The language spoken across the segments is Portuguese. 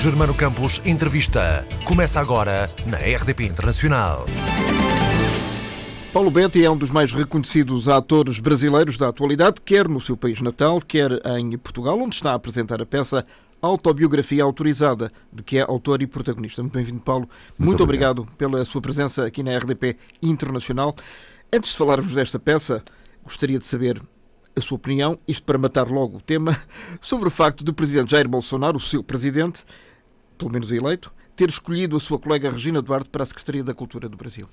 Germano Campos Entrevista. Começa agora na RDP Internacional. Paulo Betti é um dos mais reconhecidos atores brasileiros da atualidade, quer no seu país natal, quer em Portugal, onde está a apresentar a peça Autobiografia Autorizada, de que é autor e protagonista. Muito bem-vindo, Paulo. Muito obrigado pela sua presença aqui na RDP Internacional. Antes de falarmos desta peça, gostaria de saber a sua opinião, isto para matar logo o tema, sobre o facto do presidente Jair Bolsonaro, o seu presidente, pelo menos eleito, ter escolhido a sua colega Regina Duarte para a Secretaria da Cultura do Brasil.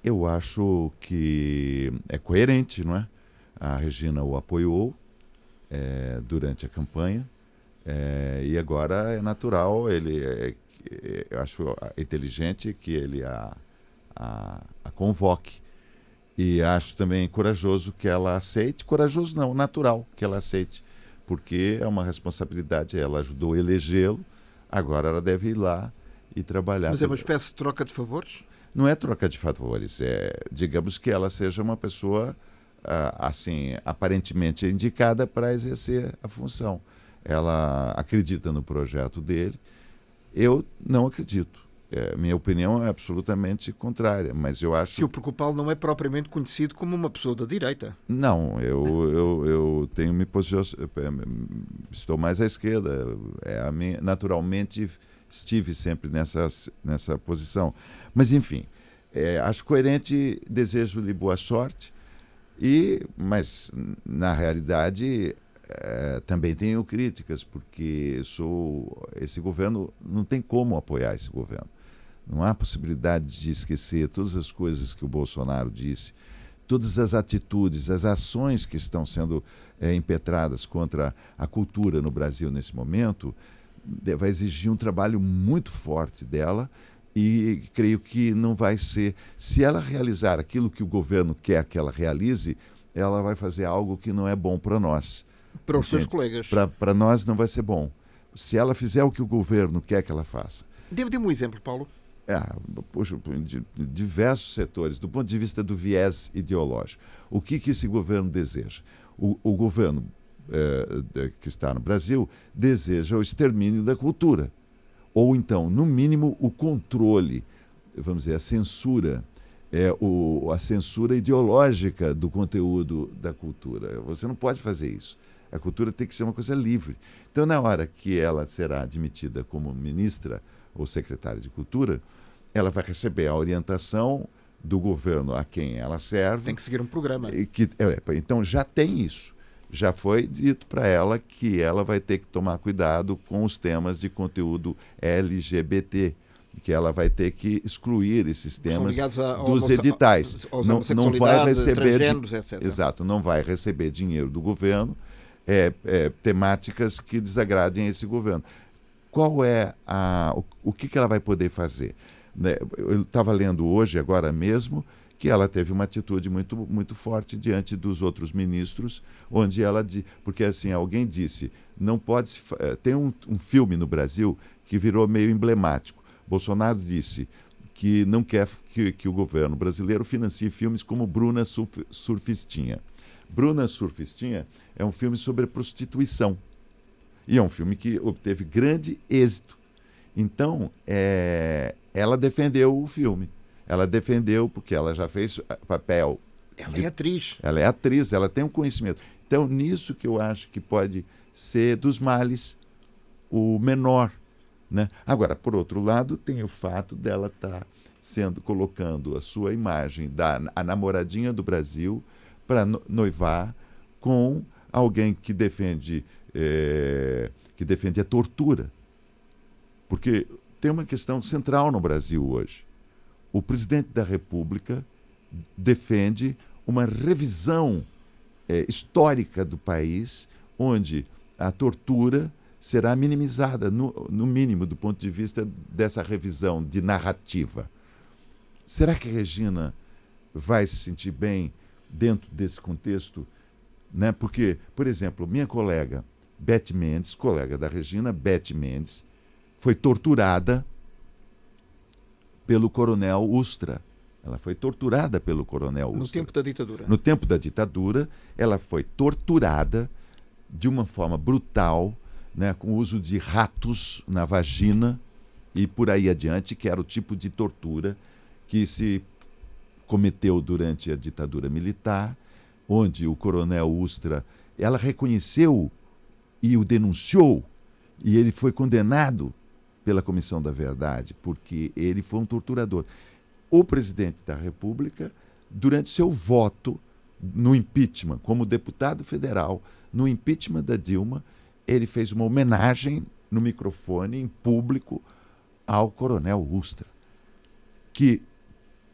Eu acho que é coerente, não é? A Regina o apoiou durante a campanha e agora é natural, eu acho inteligente que ele a convoque. E acho também corajoso que ela aceite, corajoso não, natural que ela aceite, porque é uma responsabilidade, ela ajudou a elegê-lo, agora ela deve ir lá e trabalhar. Mas é uma espécie de troca de favores? Não é troca de favores, digamos que ela seja uma pessoa, assim, aparentemente indicada para exercer a função. Ela acredita no projeto dele, eu não acredito. Minha opinião é absolutamente contrária, mas eu acho... Se o Procopal não é propriamente conhecido como uma pessoa da direita. Não, eu tenho estou mais à esquerda, naturalmente estive sempre nessa posição. Mas, enfim, acho coerente, desejo-lhe boa sorte, mas, na realidade, também tenho críticas, porque esse governo, não tem como apoiar esse governo. Não há possibilidade de esquecer todas as coisas que o Bolsonaro disse, todas as atitudes, as ações que estão sendo impetradas contra a cultura no Brasil nesse momento, vai exigir um trabalho muito forte dela e creio que não vai ser... Se ela realizar aquilo que o governo quer que ela realize, ela vai fazer algo que não é bom para nós. Para os seus colegas. Para nós não vai ser bom. Se ela fizer o que o governo quer que ela faça. Dê-me um exemplo, Paulo. Poxa, de diversos setores, do ponto de vista do viés ideológico. O que esse governo deseja? O governo que está no Brasil deseja o extermínio da cultura. Ou então, no mínimo, o controle, vamos dizer, a censura, a censura ideológica do conteúdo da cultura. Você não pode fazer isso. A cultura tem que ser uma coisa livre. Então, na hora que ela será admitida como ministra ou secretária de Cultura, ela vai receber a orientação do governo a quem ela serve. Tem que seguir um programa. Então já tem isso. Já foi dito para ela que ela vai ter que tomar cuidado com os temas de conteúdo LGBT, que ela vai ter que excluir esses temas dos editais. Não vai receber etc. Exato, não vai receber dinheiro do governo, temáticas que desagradem esse governo. Qual é o que ela vai poder fazer? Eu estava lendo hoje, agora mesmo, que ela teve uma atitude muito, muito forte diante dos outros ministros, onde ela... Porque, assim, alguém disse, não pode... Tem um filme no Brasil que virou meio emblemático. Bolsonaro disse que não quer que o governo brasileiro financie filmes como Bruna Surfistinha. Bruna Surfistinha é um filme sobre prostituição. E é um filme que obteve grande êxito. Então, ela defendeu o filme. Ela defendeu porque ela já fez papel. Ela é atriz. Ela é atriz, ela tem um conhecimento. Então, nisso que eu acho que pode ser dos males o menor. Né? Agora, por outro lado, tem o fato dela estar colocando a sua imagem a namoradinha do Brasil para noivar com alguém que defende a tortura. Porque tem uma questão central no Brasil hoje. O presidente da República defende uma revisão histórica do país, onde a tortura será minimizada, no mínimo, do ponto de vista dessa revisão de narrativa. Será que a Regina vai se sentir bem dentro desse contexto? Né? Porque, por exemplo, minha colega Beth Mendes, colega da Regina, Beth Mendes, foi torturada pelo coronel Ustra. Ela foi torturada pelo coronel Ustra. No tempo da ditadura. No tempo da ditadura, ela foi torturada de uma forma brutal, né, com o uso de ratos na vagina e por aí adiante, que era o tipo de tortura que se cometeu durante a ditadura militar, onde o coronel Ustra, ela reconheceu e o denunciou, e ele foi condenado pela Comissão da Verdade, porque ele foi um torturador. O presidente da República, durante seu voto no impeachment, como deputado federal, no impeachment da Dilma, ele fez uma homenagem no microfone, em público, ao coronel Ustra,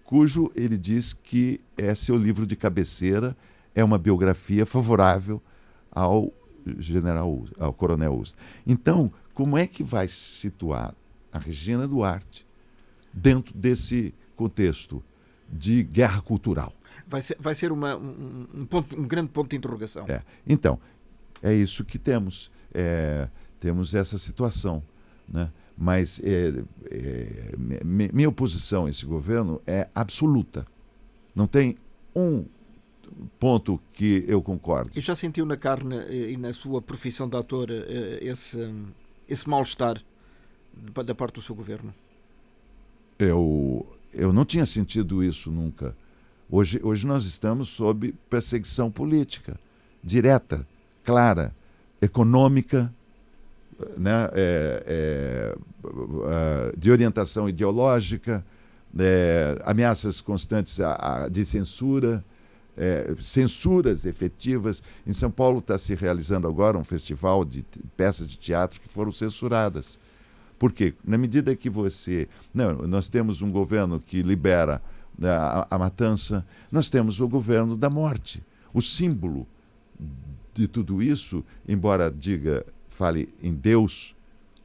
cujo ele diz que é seu livro de cabeceira, é uma biografia favorável ao coronel Ustra. Então, como é que vai se situar a Regina Duarte dentro desse contexto de guerra cultural? Vai ser um grande ponto de interrogação. Então, é isso que temos. Temos essa situação, né? Mas minha oposição a esse governo é absoluta. Não tem um ponto que eu concorde. E já sentiu na carne e na sua profissão de ator esse mal-estar da parte do seu governo? Eu não tinha sentido isso nunca. Hoje nós estamos sob perseguição política, direta, clara, econômica, né, de orientação ideológica, ameaças constantes de censura, censuras efetivas. Em São Paulo está se realizando agora um festival de peças de teatro que foram censuradas. Por quê? Na medida que nós temos um governo que libera a matança, nós temos o governo da morte. O símbolo de tudo isso, embora fale em Deus,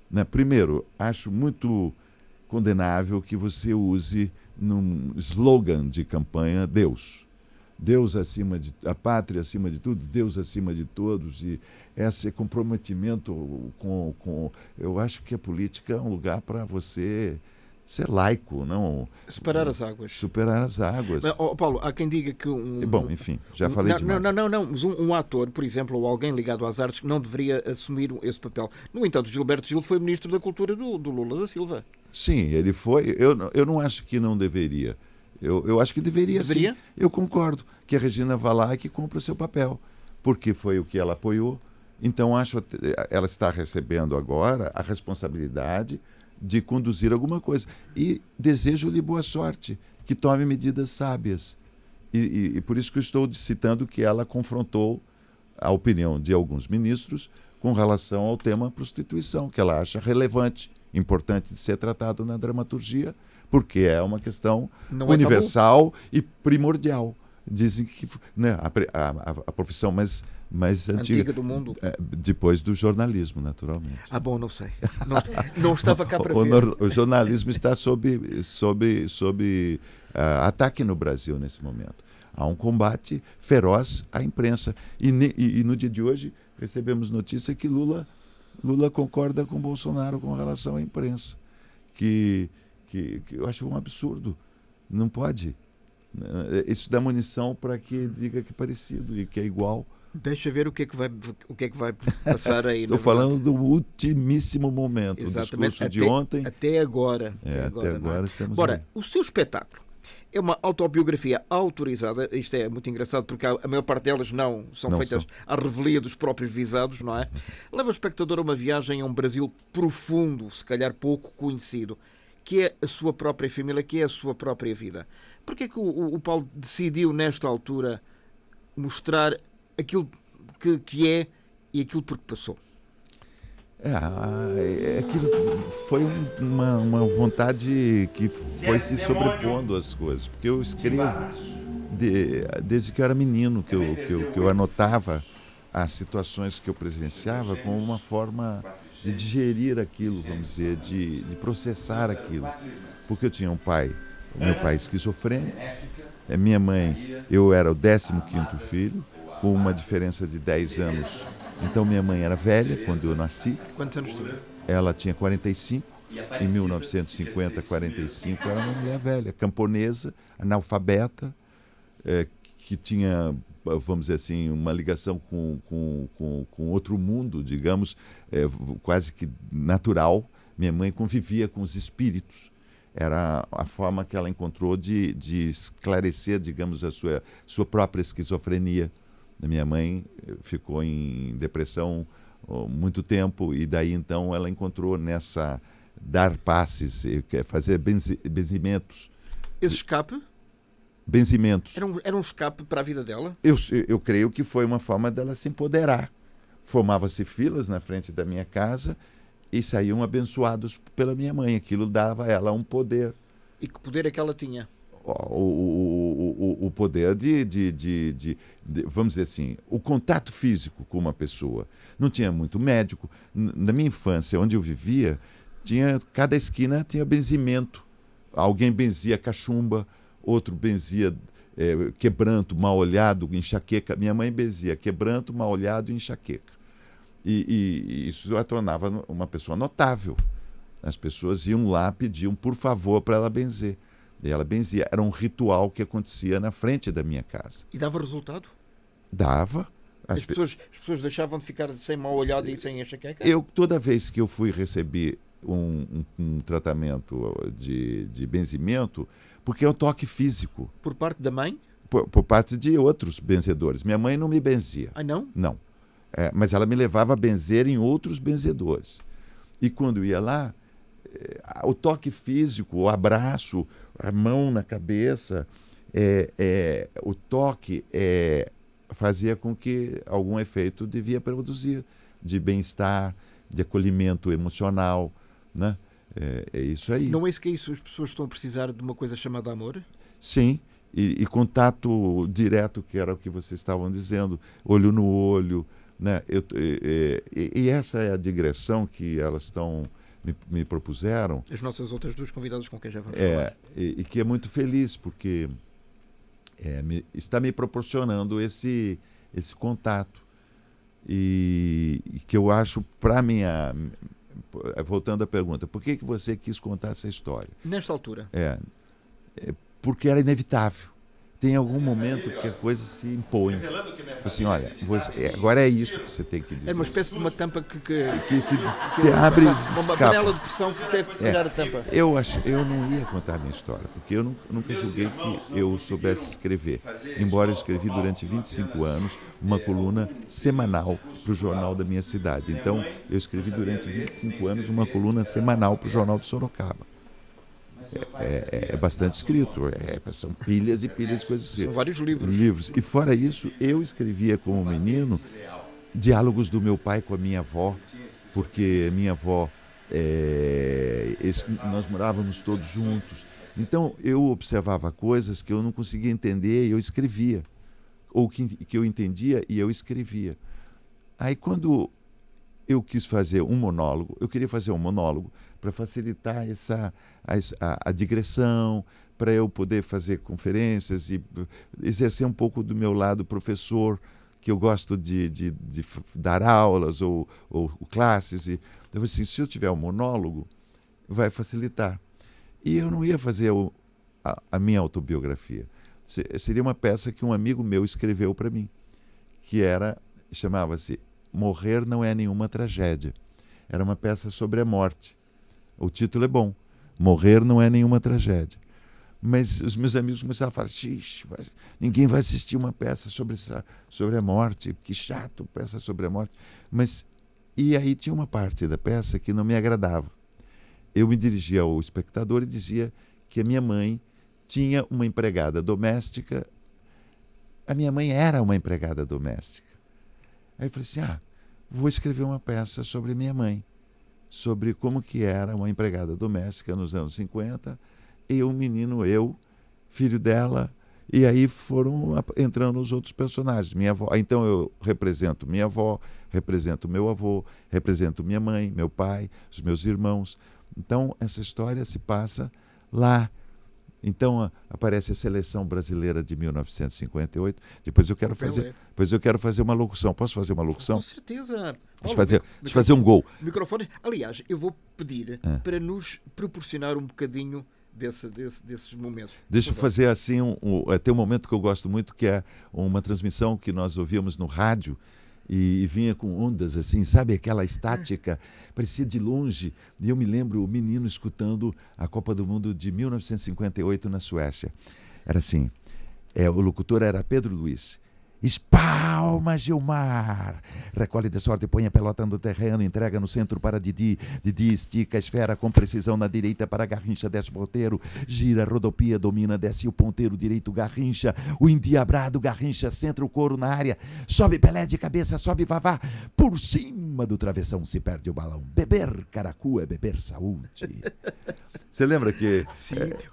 né? Primeiro, acho muito condenável que você use num slogan de campanha Deus. Deus acima a pátria acima de tudo, Deus acima de todos, e esse comprometimento eu acho que a política é um lugar para você ser laico, não separar as águas. Superar as águas. Mas, Paulo, há quem diga que bom, enfim, já falei demais. Não, mas um ator, por exemplo, ou alguém ligado às artes, não deveria assumir esse papel. No entanto, Gilberto Gil foi ministro da Cultura do Lula da Silva. Sim, ele foi. Eu não acho que não deveria. Eu acho que deveria, sim. Eu concordo que a Regina vá lá e que cumpra o seu papel, porque foi o que ela apoiou. Então, ela está recebendo agora a responsabilidade de conduzir alguma coisa. E desejo-lhe boa sorte, que tome medidas sábias. E por isso que eu estou citando que ela confrontou a opinião de alguns ministros com relação ao tema prostituição, que ela acha relevante, importante de ser tratado na dramaturgia, porque é uma questão universal e primordial. Dizem que, né, a profissão mais antiga do mundo. Depois do jornalismo, naturalmente. Bom, não sei. Não estava cá para ver. O jornalismo está sob ataque no Brasil nesse momento. Há um combate feroz à imprensa. E no dia de hoje recebemos notícia que Lula concorda com Bolsonaro com relação à imprensa. Que eu acho um absurdo. Não pode. Isso dá munição para que diga que é parecido e que é igual. Deixa ver o que é que vai passar aí. Estou falando do ultimíssimo momento. Exatamente. O discurso de ontem. Até agora. Até agora estamos Ora, aí. o seu espetáculo é uma autobiografia autorizada. Isto é muito engraçado porque a maior parte delas não feitas à revelia dos próprios visados, não é? Leva o espectador a uma viagem a um Brasil profundo, se calhar pouco conhecido, que é a sua própria família, que é a sua própria vida. Porquê é que o Paulo decidiu, nesta altura, mostrar aquilo que é e aquilo por que passou? Aquilo foi uma vontade que foi se sobrepondo às coisas. Porque eu escrevo desde que eu era menino, que eu anotava as situações que eu presenciava como uma forma de digerir aquilo, vamos dizer, de processar aquilo. Porque eu tinha meu pai esquizofrênico, minha mãe, eu era o 15º filho, com uma diferença de 10 anos. Então minha mãe era velha quando eu nasci. Quantos anos tinha? Ela tinha 45. Em 1950, 45, era uma mulher velha, camponesa, analfabeta, que tinha vamos dizer assim, uma ligação com outro mundo, digamos, quase que natural. Minha mãe convivia com os espíritos. Era a forma que ela encontrou de esclarecer, digamos, a sua própria esquizofrenia. A minha mãe ficou em depressão muito tempo, e daí então ela encontrou nessa dar passes, fazer benzimentos. Esse escape Benzimentos. era um escape para a vida dela? Eu creio que foi uma forma dela se empoderar. Formava-se filas na frente da minha casa e saíam abençoados pela minha mãe. Aquilo dava a ela um poder. E que poder é que ela tinha? O poder de, vamos dizer assim, o contato físico com uma pessoa. Não tinha muito médico. Na minha infância, onde eu vivia, cada esquina tinha benzimento. Alguém benzia cachumba, outro benzia quebranto, mal-olhado, enxaqueca. Minha mãe benzia quebranto, mal-olhado e enxaqueca. E isso a tornava uma pessoa notável. As pessoas iam lá, pediam por favor para ela benzer. E ela benzia. Era um ritual que acontecia na frente da minha casa. E dava resultado? Dava. As pessoas deixavam de ficar sem mal-olhado e sem enxaqueca? Toda vez que eu fui receber um tratamento de benzimento, porque é um toque físico. Por parte da mãe? Por parte de outros benzedores. Minha mãe não me benzia. Ah, não? Não. Mas ela me levava a benzer em outros benzedores. E quando ia lá, o toque físico, o abraço, a mão na cabeça, o toque fazia com que algum efeito devia produzir, de bem-estar, de acolhimento emocional, né? É isso aí. Não é isso que é isso? As pessoas estão a precisar de uma coisa chamada amor? Sim, e contato direto, que era o que vocês estavam dizendo, olho no olho, né? E essa é a digressão que elas me propuseram. As nossas outras duas convidadas com quem já vamos falar. E que é muito feliz, porque está me proporcionando esse contato. E que eu acho, para minha... Voltando à pergunta, por que você quis contar essa história? Nesta altura? Porque era inevitável. Tem algum momento que a coisa se impõe. Assim, olha, agora é isso que você tem que dizer. É uma espécie de uma tampa que se abre e uma panela de pressão que teve que se tirar a tampa. Eu não ia contar a minha história, porque eu nunca julguei que eu soubesse escrever. Embora eu escrevi durante 25 anos uma coluna semanal para o jornal da minha cidade. Então, eu escrevi durante 25 anos uma coluna semanal para o jornal de Sorocaba. É bastante escrito, são pilhas e pilhas de coisas assim. São vários livros. E fora isso, eu escrevia como menino diálogos do meu pai com a minha avó, porque minha avó, nós morávamos todos juntos. Então eu observava coisas que eu não conseguia entender e eu escrevia, ou que eu entendia e eu escrevia. Aí quando eu quis fazer um monólogo, eu queria fazer um monólogo para facilitar a digressão, para eu poder fazer conferências e exercer um pouco do meu lado professor, que eu gosto de dar aulas ou classes. E, então, assim, se eu tiver um monólogo, vai facilitar. E eu não ia fazer a minha autobiografia. Seria uma peça que um amigo meu escreveu para mim, que chamava-se Morrer Não É Nenhuma Tragédia. Era uma peça sobre a morte. O título é bom, Morrer Não É Nenhuma Tragédia. Mas os meus amigos começaram a falar, ninguém vai assistir uma peça sobre a morte, que chato, peça sobre a morte. E aí tinha uma parte da peça que não me agradava. Eu me dirigia ao espectador e dizia que a minha mãe tinha uma empregada doméstica. A minha mãe era uma empregada doméstica. Aí eu falei assim, vou escrever uma peça sobre minha mãe, sobre como que era uma empregada doméstica nos anos 50, e um menino, filho dela, e aí foram entrando os outros personagens. Minha avó, então eu represento minha avó, represento meu avô, represento minha mãe, meu pai, os meus irmãos. Então essa história se passa lá. Então aparece a Seleção Brasileira de 1958. Depois eu quero fazer uma locução. Posso fazer uma locução? Com certeza. Deixa eu fazer um gol. Microfone. Aliás, eu vou pedir para nos proporcionar um bocadinho desses momentos. Deixa eu fazer assim, tem um momento que eu gosto muito, que é uma transmissão que nós ouvíamos no rádio e vinha com ondas assim, sabe, aquela estática, parecia de longe. E eu me lembro o menino escutando a Copa do Mundo de 1958 na Suécia. Era assim, o locutor era Pedro Luiz. Espalma, Gilmar. Recolhe de sorte, põe a pelota no terreno, entrega no centro para Didi. Didi estica a esfera com precisão na direita para Garrincha, desce o ponteiro. Gira, rodopia, domina, desce o ponteiro direito, Garrincha. O endiabrado, Garrincha, centra o couro na área. Sobe Pelé de cabeça, sobe Vavá. Por cima do travessão se perde o balão. Beber caracu é beber saúde. Você lembra que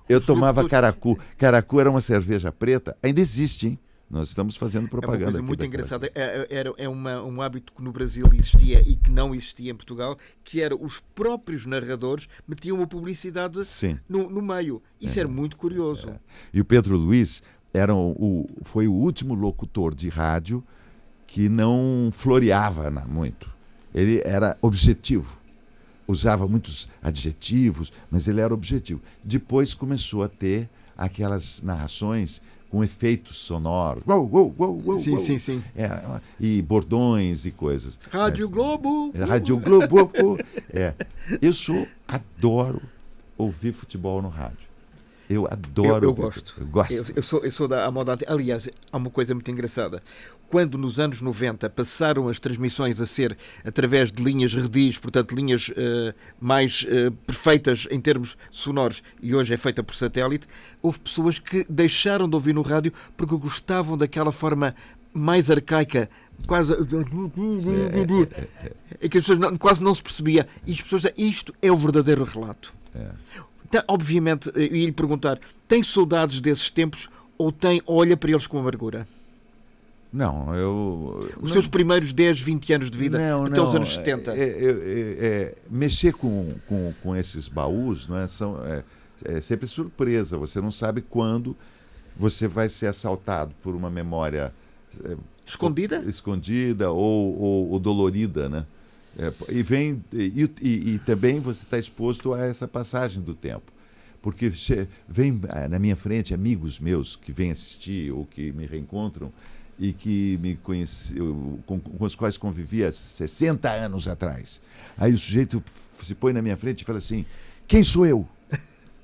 eu tomava caracu? Caracu era uma cerveja preta. Ainda existe, hein? Nós estamos fazendo propaganda. É uma coisa aqui muito engraçada. É um hábito que no Brasil existia e que não existia em Portugal, que era os próprios narradores metiam uma publicidade no meio. Isso era muito curioso. E o Pedro Luiz foi o último locutor de rádio que não floreava muito. Ele era objetivo. Usava muitos adjetivos, mas ele era objetivo. Depois começou a ter aquelas narrações com efeitos sonoros. Uou, uou, uou, uou, sim, uou. sim, sim. E bordões e coisas. Rádio Globo. Rádio Globo. Eu adoro ouvir futebol no rádio. Eu adoro. Eu gosto. Eu sou da moda. Aliás, há uma coisa muito engraçada. Quando nos anos 90 passaram as transmissões a ser através de linhas redis, portanto linhas mais perfeitas em termos sonoros, e hoje é feita por satélite, houve pessoas que deixaram de ouvir no rádio porque gostavam daquela forma mais arcaica, quase que as pessoas quase não se percebia. E as pessoas dizem, isto é o verdadeiro relato. Então, obviamente, eu ia lhe perguntar, tem saudades desses tempos ou olha para eles com amargura? Não, Os seus primeiros 10, 20 anos de vida, até os anos 70. Mexer com esses baús, não é, é sempre surpresa. Você não sabe quando você vai ser assaltado por uma memória escondida ou dolorida, né? E também você está exposto a essa passagem do tempo. Porque vem na minha frente amigos meus que vêm assistir ou que me reencontram e que me conheciam, com os quais convivia 60 anos atrás. Aí o sujeito se põe na minha frente e fala assim, quem sou eu?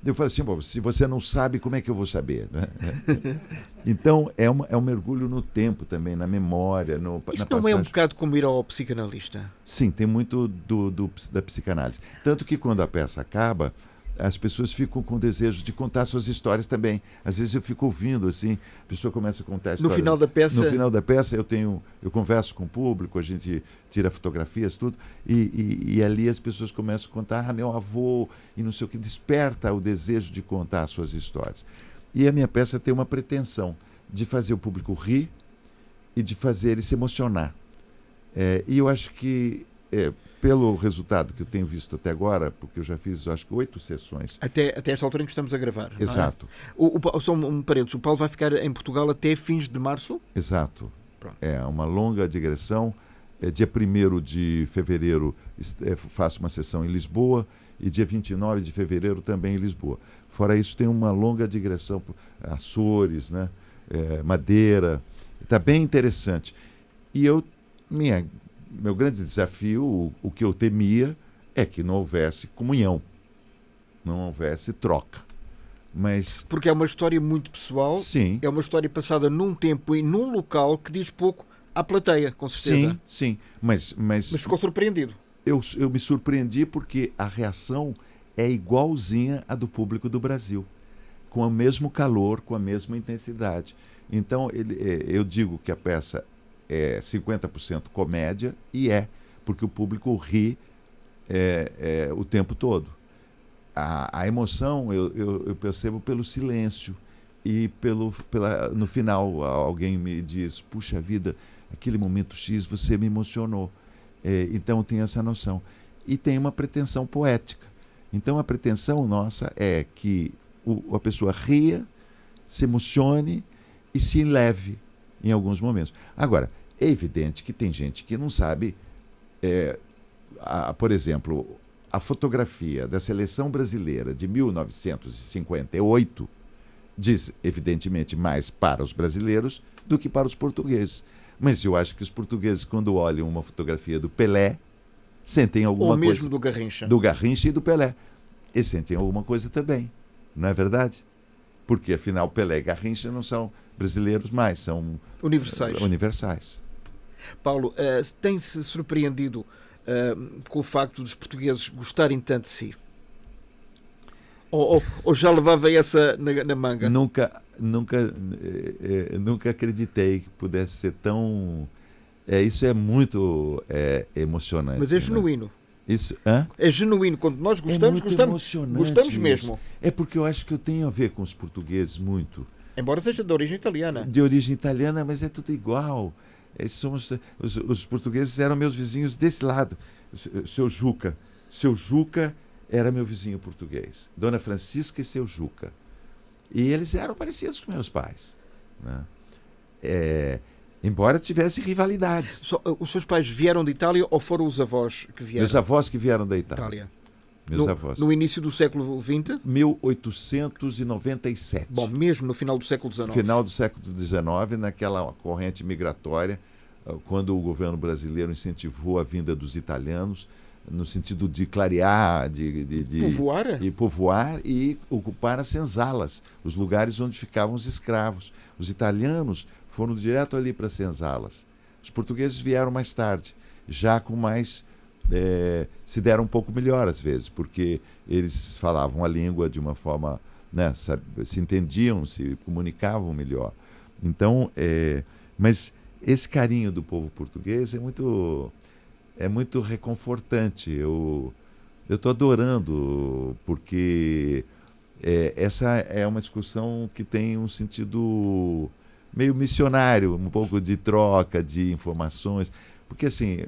Eu falo assim, se você não sabe, como é que eu vou saber? Né? Então, é um mergulho no tempo também, na memória. Isso não é um bocado como ir ao psicanalista? Sim, tem muito da psicanálise. Tanto que quando a peça acaba, as pessoas ficam com desejo de contar suas histórias também. Às vezes eu fico ouvindo, assim, a pessoa começa a contar a história. No final da peça, eu converso com o público, a gente tira fotografias, tudo, e ali as pessoas começam a contar, meu avô, e não sei o que, desperta o desejo de contar as suas histórias. E a minha peça tem uma pretensão de fazer o público rir e de fazer ele se emocionar. E eu acho que pelo resultado que eu tenho visto até agora, porque eu já fiz, acho que 8 sessões. Até esta altura em que estamos a gravar. Exato. Só um parênteses, o Paulo vai ficar em Portugal até fins de março? Exato. Pronto. É uma longa digressão. Dia 1º de fevereiro faço uma sessão em Lisboa e dia 29 de fevereiro também em Lisboa. Fora isso, tem uma longa digressão por Açores, né? Madeira. Está bem interessante. E meu grande desafio, o que eu temia, é que não houvesse comunhão, não houvesse troca. Mas porque é uma história muito pessoal, sim, é uma história passada num tempo e num local que diz pouco à plateia, com certeza. Sim, mas ficou surpreendido. Eu me surpreendi porque a reação é igualzinha à do público do Brasil, com o mesmo calor, com a mesma intensidade. Então, eu digo que a peça é 50% comédia, e porque o público ri o tempo todo. A emoção eu percebo pelo silêncio e no final alguém me diz, puxa vida, aquele momento X você me emocionou. Então tem essa noção. E tem uma pretensão poética. Então a pretensão nossa é que a pessoa ria, se emocione e se eleve em alguns momentos. Agora, é evidente que tem gente que não sabe, por exemplo, a fotografia da seleção brasileira de 1958 diz, evidentemente, mais para os brasileiros do que para os portugueses. Mas eu acho que os portugueses, quando olham uma fotografia do Pelé, sentem alguma coisa. Ou mesmo do Garrincha. Do Garrincha e do Pelé. Eles sentem alguma coisa também, não é verdade? Porque, afinal, Pelé e Garrincha não são brasileiros mais, são universais. Paulo, tem-se surpreendido com o facto dos portugueses gostarem tanto de si? Ou já levava essa na manga? Nunca acreditei que pudesse ser tão... isso é muito emocionante. Mas é genuíno. Isso, é genuíno. Quando nós gostamos, gostamos mesmo. É porque eu acho que eu tenho a ver com os portugueses muito. Embora seja de origem italiana. De origem italiana, mas é tudo igual. Os portugueses eram meus vizinhos desse lado. Seu Juca era meu vizinho português. Dona Francisca e seu Juca. E eles eram parecidos com meus pais, né? Embora tivesse rivalidades. Os seus pais vieram de Itália ou foram os avós que vieram? Meus avós que vieram da Itália. Meus avós. No início do século XX? 1897. Bom, mesmo no final do século XIX. Final do século XIX, naquela corrente migratória, quando o governo brasileiro incentivou a vinda dos italianos, no sentido de clarear, de povoar e ocupar as senzalas, os lugares onde ficavam os escravos. Os italianos foram direto ali para as senzalas. Os portugueses vieram mais tarde, já com mais... se deram um pouco melhor às vezes, porque eles falavam a língua de uma forma, né, se entendiam, se comunicavam melhor. Então, mas esse carinho do povo português é muito reconfortante. Eu estou adorando, porque essa é uma discussão que tem um sentido meio missionário, um pouco de troca de informações. Porque, assim,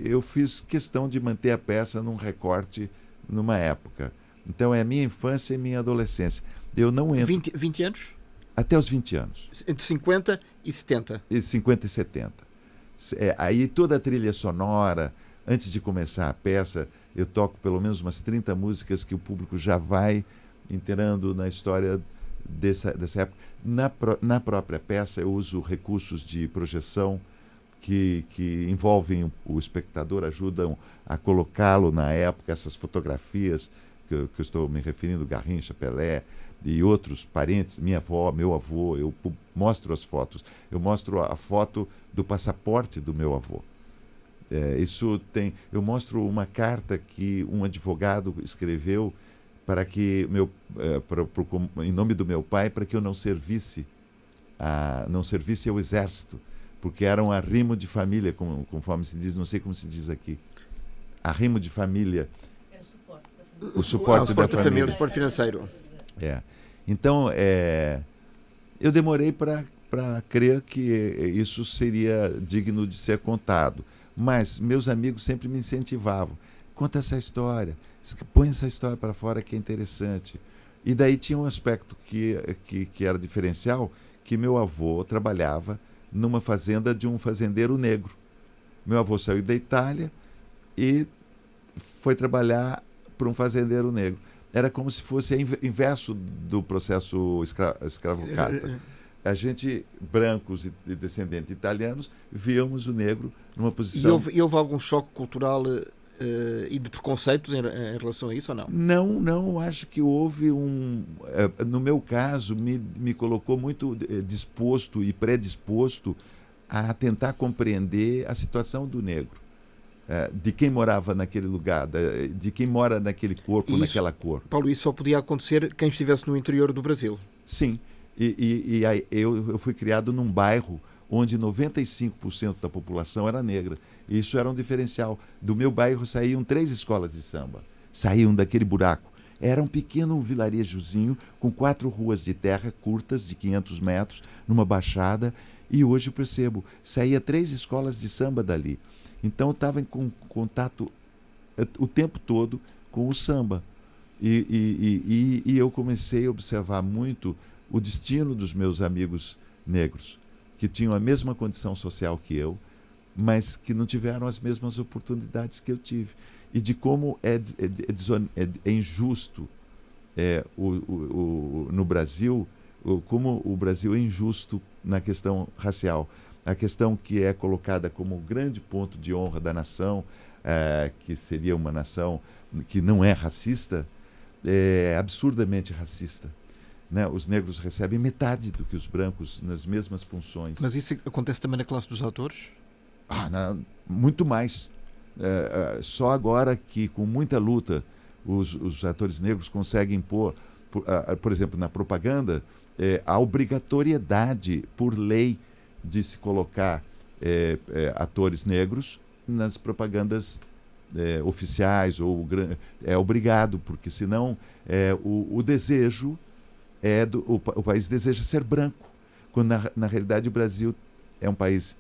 eu fiz questão de manter a peça num recorte numa época. Então, é a minha infância e minha adolescência. Eu não entro... 20 anos? Até os 20 anos. Entre 50 e 70? 50 e 70. Aí toda a trilha sonora, antes de começar a peça, eu toco pelo menos umas 30 músicas que o público já vai inteirando na história dessa época. Na própria peça, eu uso recursos de projeção que envolvem o espectador, ajudam a colocá-lo na época, essas fotografias que eu estou me referindo, Garrincha, Pelé e outros parentes, minha avó, meu avô, eu mostro as fotos. Eu mostro a foto do passaporte do meu avô. Eu mostro uma carta que um advogado escreveu para que em nome do meu pai, para que eu não servisse ao exército, porque era um arrimo de família, conforme se diz, não sei como se diz aqui. Arrimo de família. O suporte da família. O suporte financeiro. Então, eu demorei para crer que isso seria digno de ser contado. Mas meus amigos sempre me incentivavam. Conta essa história, põe essa história para fora que é interessante. E daí tinha um aspecto que era diferencial, que meu avô trabalhava numa fazenda de um fazendeiro negro. Meu avô saiu da Itália e foi trabalhar para um fazendeiro negro. Era como se fosse inverso do processo escravocrata. A gente, brancos e descendentes italianos, víamos o negro numa posição... E houve algum choque cultural e de preconceitos em relação a isso ou não? Não, acho que houve no meu caso, me colocou muito disposto e predisposto a tentar compreender a situação do negro, de quem morava naquele lugar, de quem mora naquele corpo, naquela cor. Paulo, isso só podia acontecer quem estivesse no interior do Brasil. Sim, e eu fui criado num bairro onde 95% da população era negra. E isso era um diferencial. Do meu bairro saíam 3 escolas de samba. Saíam daquele buraco. Era um pequeno vilarejozinho com 4 ruas de terra curtas, de 500 metros, numa baixada. E hoje eu percebo, saía 3 escolas de samba dali. Então eu estava em contato o tempo todo com o samba. E eu comecei a observar muito o destino dos meus amigos negros, que tinham a mesma condição social que eu, mas que não tiveram as mesmas oportunidades que eu tive. e de como é injusto no Brasil, como o Brasil é injusto na questão racial. A questão que é colocada como o grande ponto de honra da nação, que seria uma nação que não é racista, é absurdamente racista. Né? Os negros recebem metade do que os brancos nas mesmas funções. Mas isso acontece também na classe dos atores? Muito mais. Só agora que, com muita luta, os atores negros conseguem pôr, por exemplo, na propaganda, a obrigatoriedade por lei de se colocar atores negros nas propagandas oficiais, ou é obrigado, porque senão o desejo o país deseja ser branco, quando na realidade o Brasil é um país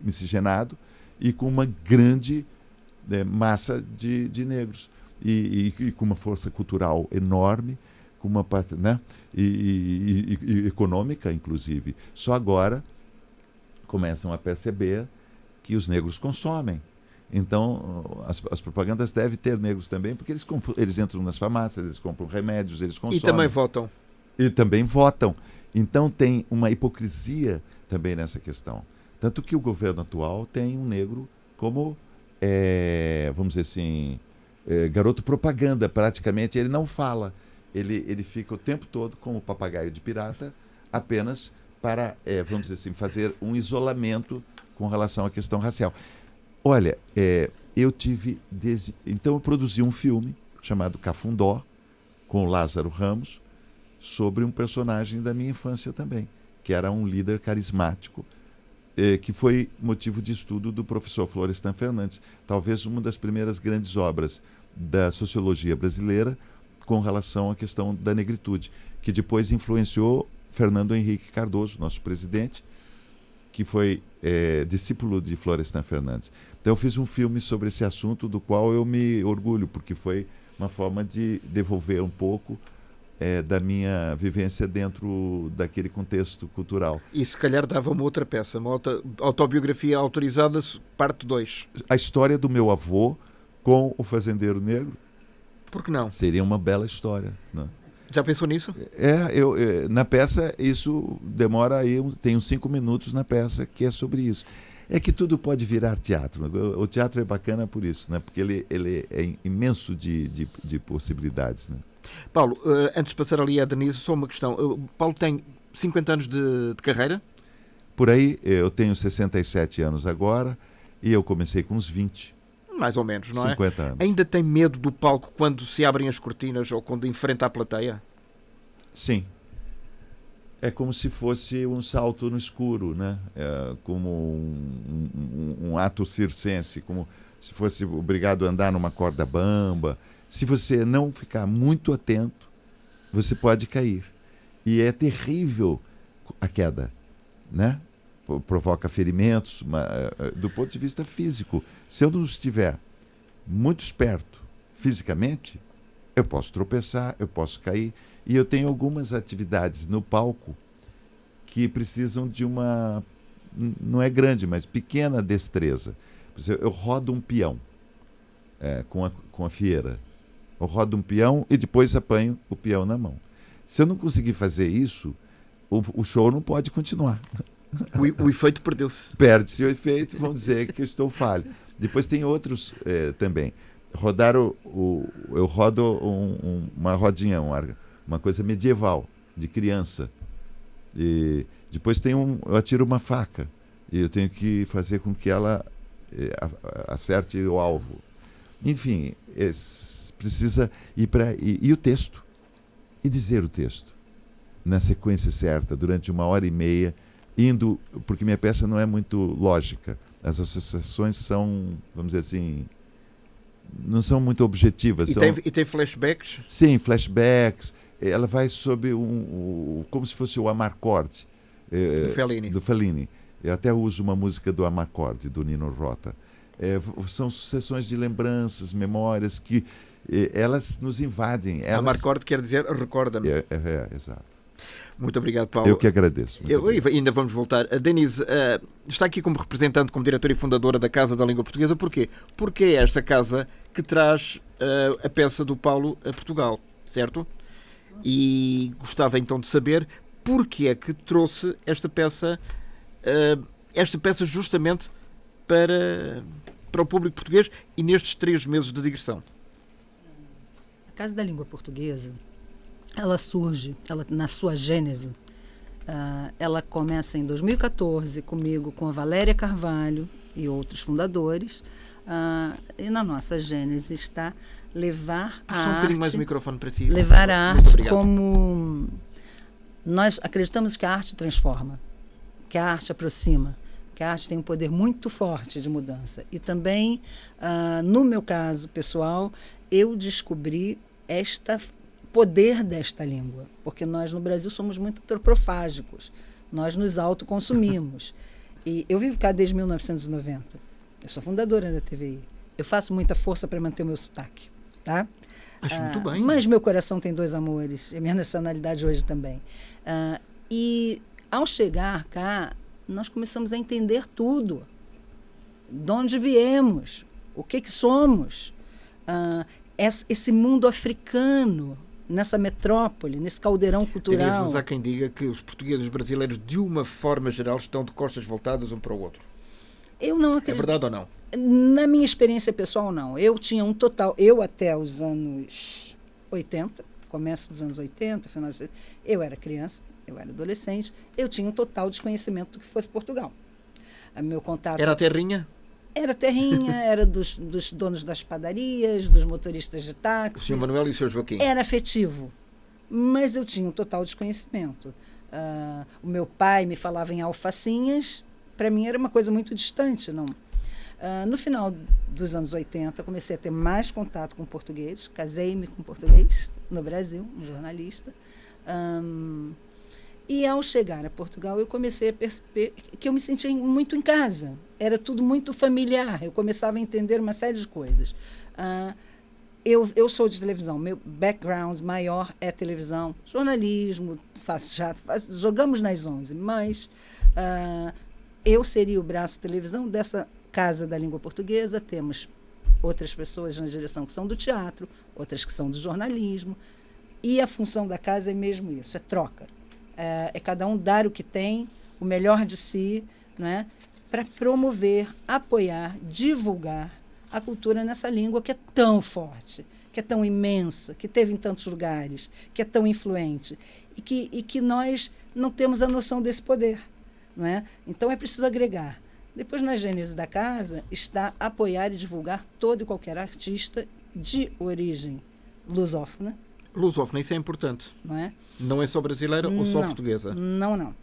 miscigenado e com uma grande massa de negros e com uma força cultural enorme, com uma parte, né? e econômica, inclusive. Só agora começam a perceber que os negros consomem. Então, as propagandas devem ter negros também, porque eles entram nas farmácias, eles compram remédios, eles consomem. E também votam. E também votam. Então, tem uma hipocrisia também nessa questão. Tanto que o governo atual tem um negro como, vamos dizer assim, garoto propaganda, praticamente. Ele não fala. Ele fica o tempo todo como papagaio de pirata, apenas para, vamos dizer assim, fazer um isolamento com relação à questão racial. Olha, então eu produzi um filme chamado Cafundó, com o Lázaro Ramos, sobre um personagem da minha infância também, que era um líder carismático, que foi motivo de estudo do professor Florestan Fernandes, talvez uma das primeiras grandes obras da sociologia brasileira com relação à questão da negritude, que depois influenciou Fernando Henrique Cardoso, nosso presidente, que foi discípulo de Florestan Fernandes. Então eu fiz um filme sobre esse assunto, do qual eu me orgulho, porque foi uma forma de devolver um pouco da minha vivência dentro daquele contexto cultural. E se calhar dava uma outra peça, uma autobiografia autorizada, parte 2. A história do meu avô com o fazendeiro negro. Por que não? Seria uma bela história, né? Já pensou nisso? Na peça isso demora aí, tem uns 5 minutos na peça que é sobre isso. É que tudo pode virar teatro. O teatro é bacana por isso, né? Porque ele é imenso de possibilidades, né? Paulo, antes de passar ali a Denise, só uma questão. Paulo tem 50 anos de carreira? Por aí, eu tenho 67 anos agora e eu comecei com uns 20. Mais ou menos, não é? 50 anos. Ainda tem medo do palco quando se abrem as cortinas ou quando enfrenta a plateia? Sim. É como se fosse um salto no escuro, né? Como um ato circense, como se fosse obrigado a andar numa corda bamba. Se você não ficar muito atento, você pode cair. E é terrível a queda, né? Provoca ferimentos, do ponto de vista físico. Se eu não estiver muito esperto fisicamente, eu posso tropeçar, eu posso cair. E eu tenho algumas atividades no palco que precisam de uma, não é grande, mas pequena destreza. Por exemplo, eu rodo um peão com a fieira. Eu rodo um peão e depois apanho o peão na mão. Se eu não conseguir fazer isso, o show não pode continuar. O efeito perdeu-se. Perde-se o efeito, vão dizer que eu estou falho. Depois tem outros também. Eu rodo uma rodinha, uma coisa medieval, de criança. E depois eu atiro uma faca. E eu tenho que fazer com que ela acerte o alvo. Enfim, precisa ir para... E o texto. E dizer o texto. Na sequência certa, durante 1h30, porque minha peça não é muito lógica. As associações são, vamos dizer assim, não são muito objetivas. E tem flashbacks? Sim, flashbacks. Ela vai sobre como se fosse o Amarcord do Fellini. Eu até uso uma música do Amarcord, do Nino Rota. São sucessões de lembranças, memórias que elas nos invadem. Amarcord quer dizer recorda-me. Exato. Muito obrigado, Paulo. Eu que agradeço. Ainda vamos voltar. A Denise está aqui como representante, como diretora e fundadora da Casa da Língua Portuguesa. Porquê? Porque é esta casa que traz a peça do Paulo a Portugal, certo? E gostava então de saber porque é que trouxe esta peça justamente para o público português e nestes 3 meses de digressão. A Casa da Língua Portuguesa, ela surge, na sua gênese, ela começa em 2014 comigo, com a Valéria Carvalho e outros fundadores, e na nossa gênese está levar a arte... Só um bocadinho mais o microfone para si. Levar a arte como... Nós acreditamos que a arte transforma, que a arte aproxima, que a arte tem um poder muito forte de mudança. E também, no meu caso pessoal, eu descobri poder desta língua, porque nós no Brasil somos muito antropofágicos, nós nos autoconsumimos. E eu vivo cá desde 1990, eu sou fundadora da TVI, eu faço muita força para manter o meu sotaque, tá? Acho muito bem. Mas meu coração tem 2 amores, e minha nacionalidade hoje também. E ao chegar cá, nós começamos a entender tudo, de onde viemos, o que somos, esse mundo africano, nessa metrópole, nesse caldeirão cultural. Denise, mas há quem diga que os portugueses brasileiros, de uma forma geral, estão de costas voltadas um para o outro. Eu não acredito. É verdade ou não? Na minha experiência pessoal, não. Eu tinha um total... Eu, até os anos 80, começo dos anos 80, final dos 80, eu era criança, eu era adolescente, eu tinha um total desconhecimento do que fosse Portugal. Meu contato... Era a terrinha? Era terrinha, era dos donos das padarias, dos motoristas de táxi. O Sr. Manuel e o Sr. Joaquim. Era afetivo, mas eu tinha um total desconhecimento. O meu pai me falava em alfacinhas, para mim era uma coisa muito distante. Não. No final dos anos 80, comecei a ter mais contato com português, casei-me com português no Brasil, um jornalista. E ao chegar a Portugal, eu comecei a perceber que eu me sentia muito em casa. Era tudo muito familiar. Eu começava a entender uma série de coisas. Eu sou de televisão. Meu background maior é televisão. Jornalismo, faço teatro, jogamos nas 11. Mas eu seria o braço de televisão dessa Casa da Língua Portuguesa. Temos outras pessoas na direção que são do teatro, outras que são do jornalismo. E a função da casa é mesmo isso, é troca. É cada um dar o que tem, o melhor de si, né, para promover, apoiar, divulgar a cultura nessa língua que é tão forte, que é tão imensa, que teve em tantos lugares, que é tão influente e que nós não temos a noção desse poder. Não é? Então é preciso agregar. Depois, na gênese da casa, está apoiar e divulgar todo e qualquer artista de origem lusófona. Lusófona, isso é importante. Não é? Não é só brasileira ou só portuguesa? Não.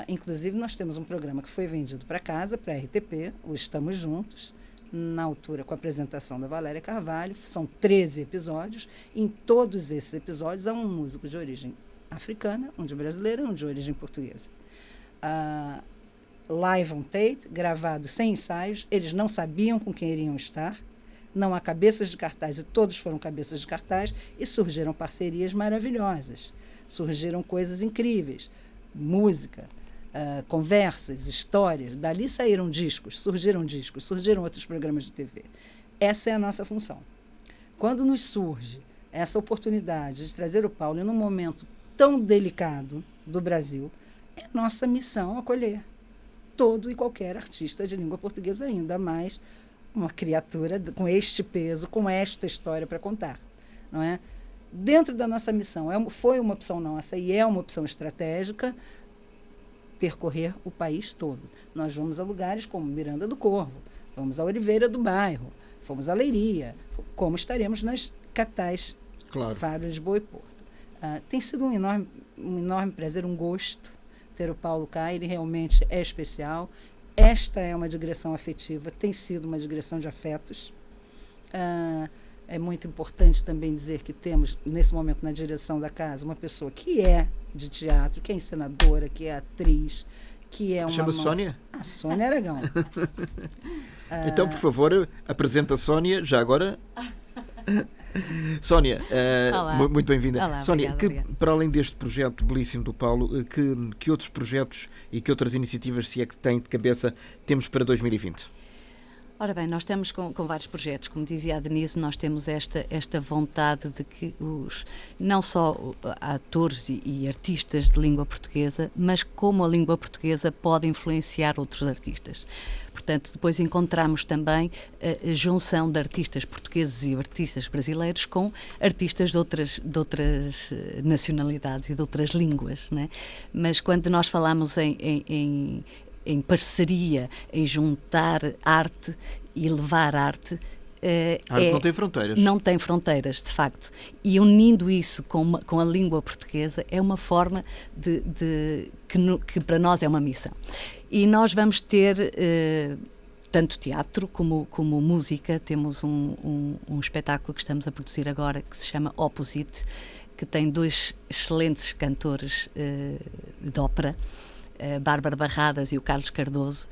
Inclusive, nós temos um programa que foi vendido para casa, para a RTP, o Estamos Juntos, na altura com a apresentação da Valéria Carvalho. São 13 episódios. Em todos esses episódios há um músico de origem africana, um de brasileira, um de origem portuguesa. Live on tape, gravado sem ensaios. Eles não sabiam com quem iriam estar. Não há cabeças de cartaz, e todos foram cabeças de cartaz, e surgiram parcerias maravilhosas. Surgiram coisas incríveis. Música, conversas, histórias. Dali saíram discos, surgiram outros programas de TV. Essa é a nossa função. Quando nos surge essa oportunidade de trazer o Paulo num momento tão delicado do Brasil, é nossa missão acolher todo e qualquer artista de língua portuguesa, ainda mais uma criatura com este peso, com esta história para contar, não é? Dentro da nossa missão, foi uma opção nossa e é uma opção estratégica percorrer o país todo. Nós vamos a lugares como Miranda do Corvo, vamos a Oliveira do Bairro, fomos a Leiria, como estaremos nas capitais, claro. Faro, Lisboa e Porto. Tem sido um enorme prazer, um gosto ter o Paulo cá, ele realmente é especial. Esta é uma digressão afetiva, tem sido uma digressão de afetos. É muito importante também dizer que temos, nesse momento, na direção da casa, uma pessoa que é de teatro, que é encenadora, que é atriz, que é uma... Chama-se Sónia? A Sônia Aragão. Então, por favor, apresenta a Sónia, já agora. Sónia, Olá. muito bem-vinda. Olá, Sónia, obrigada. para além deste projeto belíssimo do Paulo, que outros projetos e que outras iniciativas, se é que tem de cabeça, temos para 2020? Ora bem, nós estamos com vários projetos. Como dizia a Denise, nós temos esta vontade de que não só atores e artistas de língua portuguesa, mas como a língua portuguesa pode influenciar outros artistas. Portanto, depois encontramos também a junção de artistas portugueses e artistas brasileiros com artistas de outras nacionalidades e de outras línguas, né? Mas quando nós falamos em parceria, em juntar arte e levar arte. A arte não tem fronteiras. Não tem fronteiras, de facto. E unindo isso com a língua portuguesa é uma forma que para nós é uma missão. E nós vamos ter tanto teatro como música. Temos um espetáculo que estamos a produzir agora que se chama Opposite, que tem 2 excelentes cantores de ópera, Bárbara Barradas e o Carlos Cardoso,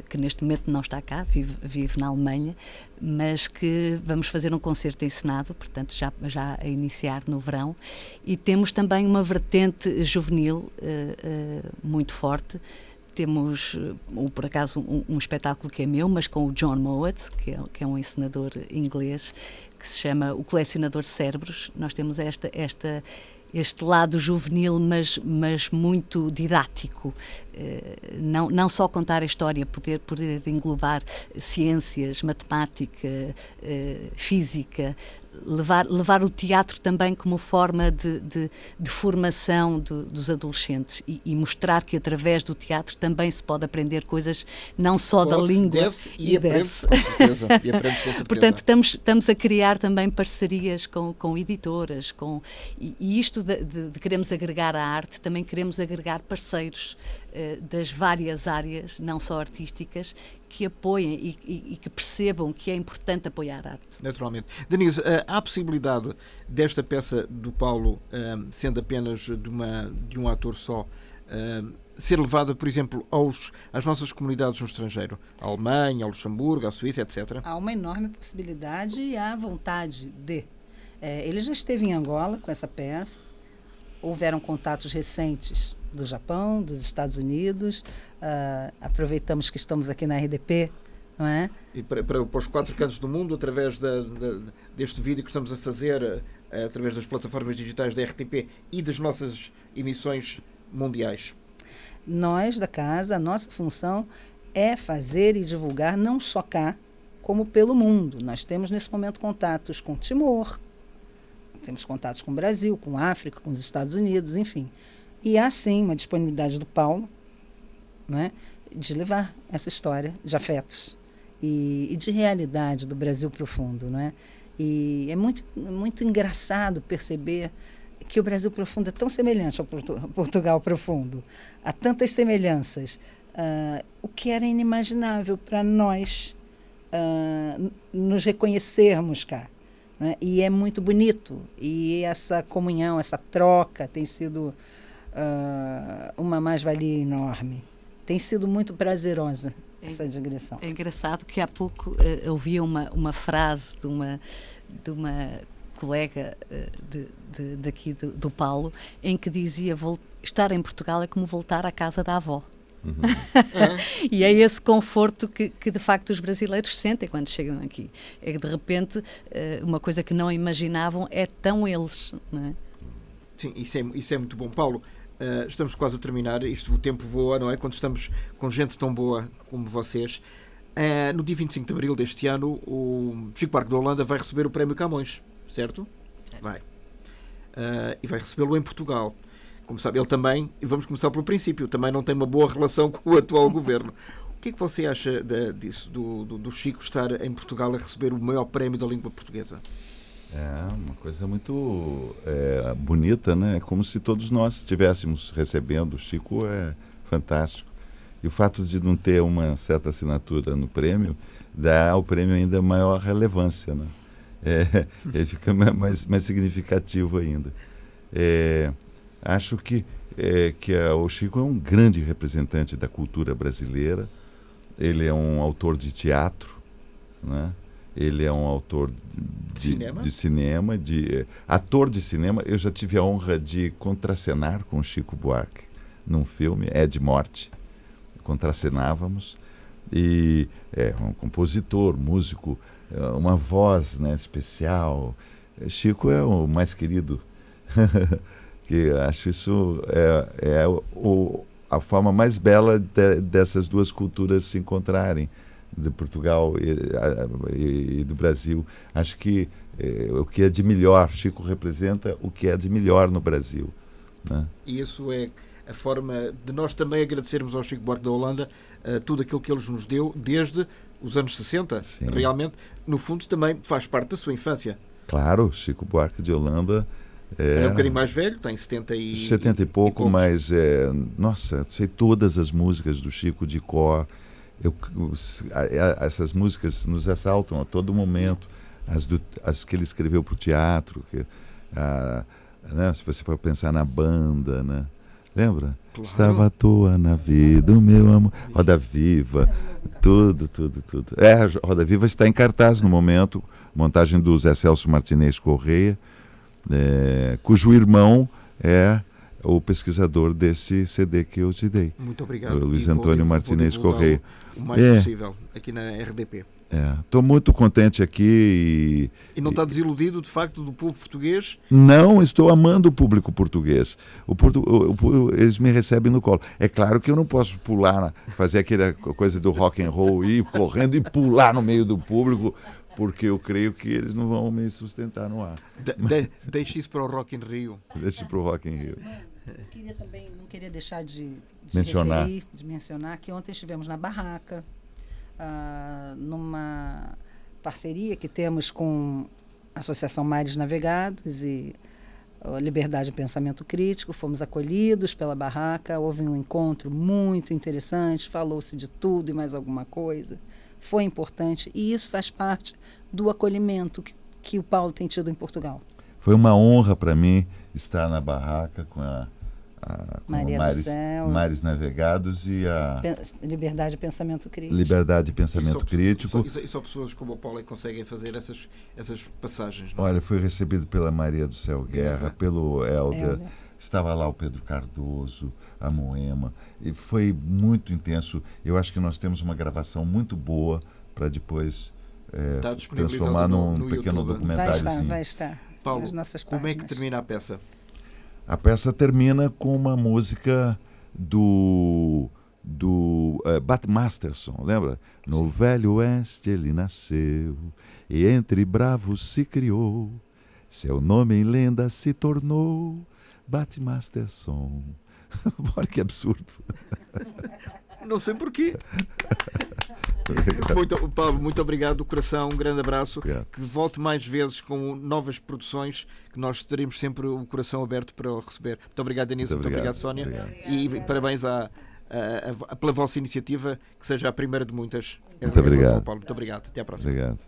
que neste momento não está cá, vive na Alemanha, mas que vamos fazer um concerto encenado, portanto já a iniciar no verão. E temos também uma vertente juvenil muito forte. Temos, por acaso, um espetáculo que é meu, mas com o John Mowat, que é um encenador inglês, que se chama O Colecionador de Cérebros. Nós temos este lado juvenil, mas muito didático. Não só contar a história, poder englobar ciências, matemática, física, levar o teatro também como forma de formação dos adolescentes e mostrar que através do teatro também se pode aprender coisas não só da língua. Deve-se, com certeza. E aprende-se com certeza. Portanto, estamos a criar também parcerias com editoras, e isto de queremos agregar a arte, também queremos agregar parceiros das várias áreas, não só artísticas, que apoiem e que percebam que é importante apoiar a arte. Naturalmente. Denise, há a possibilidade desta peça do Paulo, sendo apenas de um ator só, ser levada, por exemplo, às nossas comunidades no estrangeiro? À Alemanha, ao Luxemburgo, à Suíça, etc.? Há uma enorme possibilidade e há vontade de. Ele já esteve em Angola com essa peça, houveram contatos recentes do Japão, dos Estados Unidos, aproveitamos que estamos aqui na RDP, não é? E para os 4 cantos do mundo, através deste vídeo que estamos a fazer, através das plataformas digitais da RTP e das nossas emissões mundiais. Nós, da casa, a nossa função é fazer e divulgar não só cá, como pelo mundo. Nós temos, nesse momento, contatos com Timor, temos contatos com o Brasil, com a África, com os Estados Unidos, enfim. E há, sim, uma disponibilidade do Paulo, não é, de levar essa história de afetos e de realidade do Brasil profundo, não é? E é muito, muito engraçado perceber que o Brasil profundo é tão semelhante ao Portugal profundo. Há tantas semelhanças. O que era inimaginável para nós nos reconhecermos cá. Né? E é muito bonito. E essa comunhão, essa troca tem sido uma mais-valia enorme. Tem sido muito prazerosa essa digressão. É engraçado que há pouco ouvi uma frase de uma colega daqui do Paulo, em que dizia: estar em Portugal é como voltar à casa da avó. Uhum. E é esse conforto que de facto os brasileiros sentem quando chegam aqui. É que de repente uma coisa que não imaginavam é tão eles, não é? Sim, isso é muito bom. Paulo, estamos quase a terminar. O tempo voa, não é? Quando estamos com gente tão boa como vocês. No dia 25 de abril deste ano, o Chico Buarque da Holanda vai receber o Prémio Camões, certo? Vai. E vai recebê-lo em Portugal. Como sabe, ele também, e vamos começar pelo princípio, também não tem uma boa relação com o atual governo. O que é que você acha disso, do Chico estar em Portugal a receber o maior prémio da língua portuguesa? É uma coisa muito bonita, né? É como se todos nós estivéssemos recebendo. O Chico é fantástico. E o fato de não ter uma certa assinatura no prêmio dá ao prêmio ainda maior relevância, né? Ele fica mais significativo ainda. Acho que o Chico é um grande representante da cultura brasileira. Ele é um autor de teatro, né? Ele é um autor de cinema, ator de cinema. Eu já tive a honra de contracenar com Chico Buarque num filme, Ed Morte. Contracenávamos. E é um compositor, músico, uma voz, né, especial. Chico é o mais querido. Que acho isso a forma mais bela dessas duas culturas se encontrarem, de Portugal e do Brasil. Acho que o que é de melhor, Chico representa o que é de melhor no Brasil, né? E isso é a forma de nós também agradecermos ao Chico Buarque da Holanda tudo aquilo que ele nos deu desde os anos 60. Sim. Realmente, no fundo, também faz parte da sua infância. Claro, Chico Buarque de Holanda é um bocadinho mais velho, tem 70 e pouco, mas nossa, sei todas as músicas do Chico de cor. Essas músicas nos assaltam a todo momento, as que ele escreveu para o teatro, né, se você for pensar na banda, né? Lembra? Claro. Estava à toa na vida, o meu amor. Roda Viva, tudo. Roda Viva está em cartaz no momento, montagem do Zé Celso Martinez Correia, cujo irmão é o pesquisador desse CD que eu te dei. Muito obrigado. O Luiz Antônio Martinez Correia. O mais possível aqui na RDP. Estou muito contente aqui. E não está desiludido, de facto, do povo português? Não, estou amando o público português. Eles me recebem no colo. É claro que eu não posso pular, fazer aquela coisa do rock and roll, ir correndo e pular no meio do público, porque eu creio que eles não vão me sustentar no ar. Deixe isso para o Rock in Rio. Deixe para o Rock in Rio. Não queria deixar de mencionar que ontem estivemos na Barraca, numa parceria que temos com a Associação Mares Navegados e a Liberdade de Pensamento Crítico. Fomos acolhidos pela Barraca, houve um encontro muito interessante, falou-se de tudo e mais alguma coisa. Foi importante e isso faz parte do acolhimento que o Paulo tem tido em Portugal. Foi uma honra para mim estar na Barraca com Mares Navegados e a Liberdade de Pensamento Crítico. Liberdade de Pensamento Crítico. E só pessoas como o Paulo conseguem fazer essas passagens. Não? Olha, fui recebido pela Maria do Céu Guerra, pelo Helder. Estava lá o Pedro Cardoso, a Moema, e foi muito intenso. Eu acho que nós temos uma gravação muito boa para depois transformar num pequeno documentáriozinho. Vai estar. Paulo, nas nossas como páginas. É que termina a peça? A peça termina com uma música do Bat Masterson, lembra? Sim. No Velho Oeste ele nasceu e entre bravos se criou, seu nome em lenda se tornou Bat Masterson. Olha que absurdo. Não sei porquê. Paulo, muito obrigado do coração, um grande abraço. Obrigado. Que volte mais vezes com novas produções, que nós teremos sempre o coração aberto para o receber. Muito obrigado, Denise, muito obrigado, Sónia. Obrigado. E parabéns pela vossa iniciativa, que seja a primeira de muitas. Muito obrigado. Paulo. Muito obrigado, até à próxima. Obrigado.